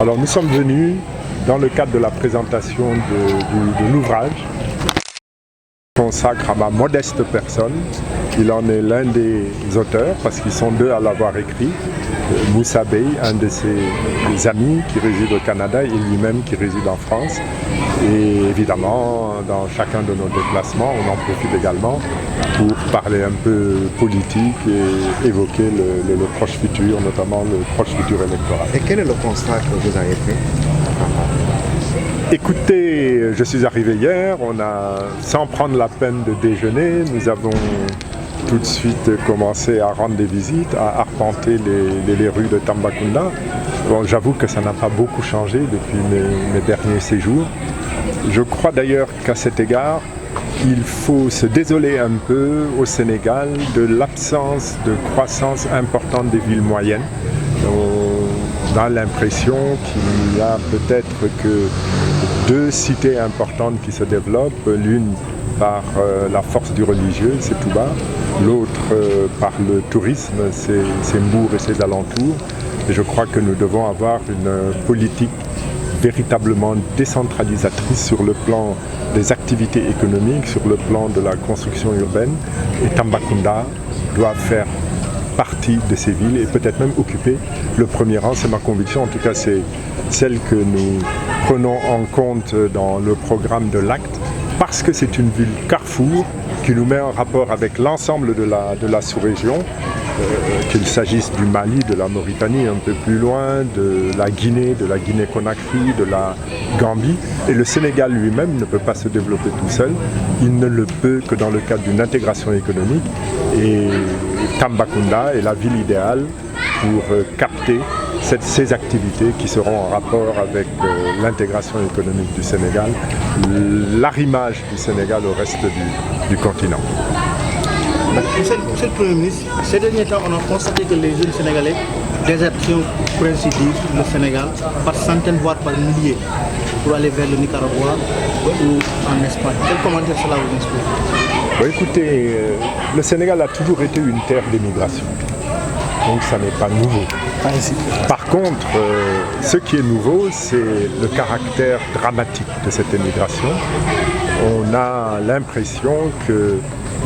Alors nous sommes venus dans le cadre de la présentation de l'ouvrage consacre à ma modeste personne. Il en est l'un des auteurs parce qu'ils sont deux à l'avoir écrit. Moussa Bey, un de ses amis qui réside au Canada et lui-même qui réside en France. Et évidemment, dans chacun de nos déplacements, on en profite également pour parler un peu politique et évoquer le proche futur, notamment le proche futur électoral. Et quel est le constat que vous avez fait? Écoutez, je suis arrivé hier, sans prendre la peine de déjeuner, nous avons tout de suite commencé à rendre des visites, à arpenter les rues de Tambacounda. Bon, j'avoue que ça n'a pas beaucoup changé depuis mes derniers séjours. Je crois d'ailleurs qu'à cet égard, il faut se désoler un peu au Sénégal de l'absence de croissance importante des villes moyennes. On a l'impression qu'il n'y a peut-être que deux cités importantes qui se développent, l'une par la force du religieux, c'est Touba, l'autre par le tourisme, c'est Mbour et ses alentours. Et je crois que nous devons avoir une politique véritablement décentralisatrice sur le plan des activités économiques, sur le plan de la construction urbaine. Et Tambacounda doit faire partie de ces villes et peut-être même occuper le premier rang, c'est ma conviction, en tout cas c'est celle que nous prenons en compte dans le programme de l'ACT, parce que c'est une ville carrefour qui nous met en rapport avec l'ensemble de la sous-région, qu'il s'agisse du Mali, de la Mauritanie un peu plus loin, de la Guinée-Conakry, de la Gambie. Et le Sénégal lui-même ne peut pas se développer tout seul, il ne le peut que dans le cadre d'une intégration économique. Et Tambacounda est la ville idéale pour capter ces activités qui seront en rapport avec l'intégration économique du Sénégal, l'arrimage du Sénégal au reste du continent. Monsieur le Premier ministre, ces derniers temps, on a constaté que les jeunes Sénégalais désertent, pour ainsi dire, le Sénégal par centaines, voire par milliers, pour aller vers le Nicaragua ou en Espagne. Quel commentaire cela vous inspire? Bon, écoutez, le Sénégal a toujours été une terre d'émigration, donc ça n'est pas nouveau. Par contre, ce qui est nouveau, c'est le caractère dramatique de cette émigration. On a l'impression que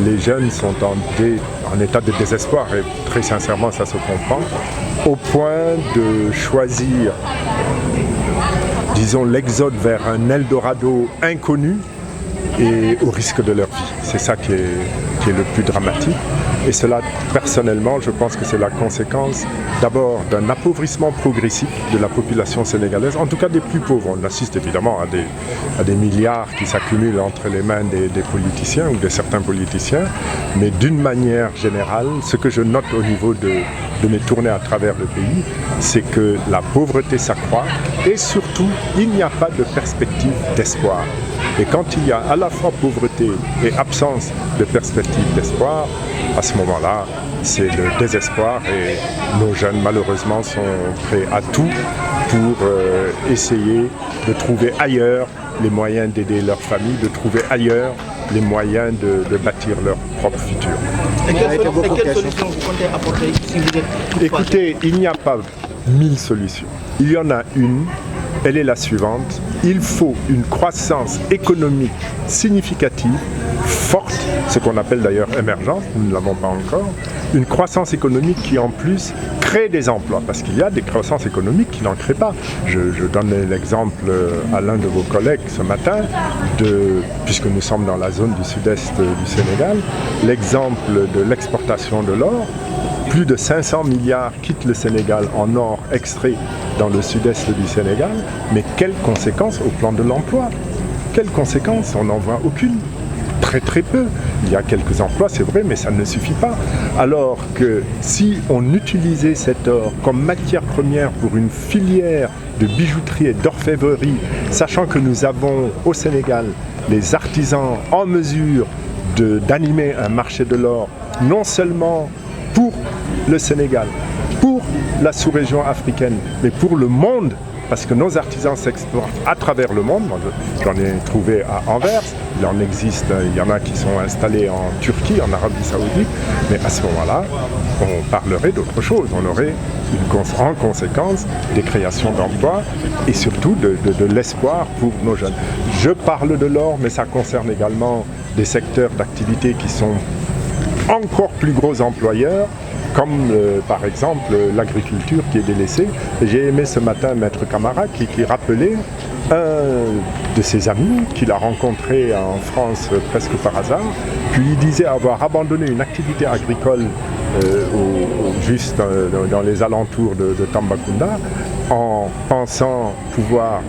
les jeunes sont en état de désespoir, et très sincèrement ça se comprend, au point de choisir, disons, l'exode vers un Eldorado inconnu et au risque de leur vie. C'est ça qui est le plus dramatique. Et cela, personnellement, je pense que c'est la conséquence d'abord d'un appauvrissement progressif de la population sénégalaise, en tout cas des plus pauvres. On assiste évidemment à des milliards qui s'accumulent entre les mains des politiciens ou de certains politiciens, mais d'une manière générale, ce que je note au niveau de mes tournées à travers le pays, c'est que la pauvreté s'accroît et surtout, il n'y a pas de perspective d'espoir. Et quand il y a à la fois pauvreté et absence de perspective d'espoir, à ce moment-là, c'est le désespoir et nos jeunes, malheureusement, sont prêts à tout pour essayer de trouver ailleurs les moyens d'aider leur famille, de trouver ailleurs les moyens de bâtir leur propre futur. Et quelles solutions vous comptez apporter si vous êtes... Écoutez, il n'y a pas 1000 solutions. Il y en a une. Elle est la suivante, il faut une croissance économique significative, forte, ce qu'on appelle d'ailleurs émergente, nous ne l'avons pas encore, une croissance économique qui en plus crée des emplois, parce qu'il y a des croissances économiques qui n'en créent pas. Je donne l'exemple à l'un de vos collègues ce matin, puisque nous sommes dans la zone du sud-est du Sénégal, l'exemple de l'exportation de l'or. Plus de 500 milliards quittent le Sénégal en or extrait dans le sud-est du Sénégal. Mais quelles conséquences au plan de l'emploi? Quelles conséquences? On n'en voit aucune. Très très peu. Il y a quelques emplois, c'est vrai, mais ça ne suffit pas. Alors que si on utilisait cet or comme matière première pour une filière de bijouterie et d'orfèvrerie, sachant que nous avons au Sénégal les artisans en mesure d'animer un marché de l'or, non seulement pour le Sénégal, pour la sous-région africaine, mais pour le monde, parce que nos artisans s'exportent à travers le monde. Moi, j'en ai trouvé à Anvers, il y en a qui sont installés en Turquie, en Arabie Saoudite, mais à ce moment-là, on parlerait d'autre chose. On aurait en conséquence des créations d'emplois et surtout de l'espoir pour nos jeunes. Je parle de l'or, mais ça concerne également des secteurs d'activité qui sont encore plus gros employeurs, comme par exemple l'agriculture qui est délaissée. J'ai aimé ce matin Maître Camara qui rappelait un de ses amis qu'il a rencontré en France presque par hasard, puis il disait avoir abandonné une activité agricole juste dans les alentours de Tambacounda en pensant pouvoir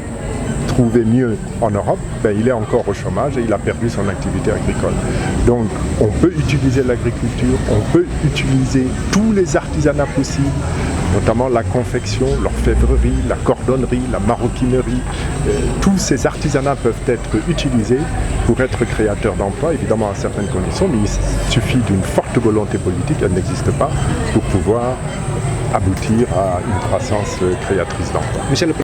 trouver mieux en Europe. Il est encore au chômage et il a perdu son activité agricole. Donc on peut utiliser l'agriculture, on peut utiliser tous les artisanats possibles, notamment la confection, l'orfèvrerie, la cordonnerie, la maroquinerie. Tous ces artisanats peuvent être utilisés pour être créateurs d'emplois, évidemment à certaines conditions, mais il suffit d'une forte volonté politique, elle n'existe pas, pour pouvoir aboutir à une croissance créatrice d'emplois.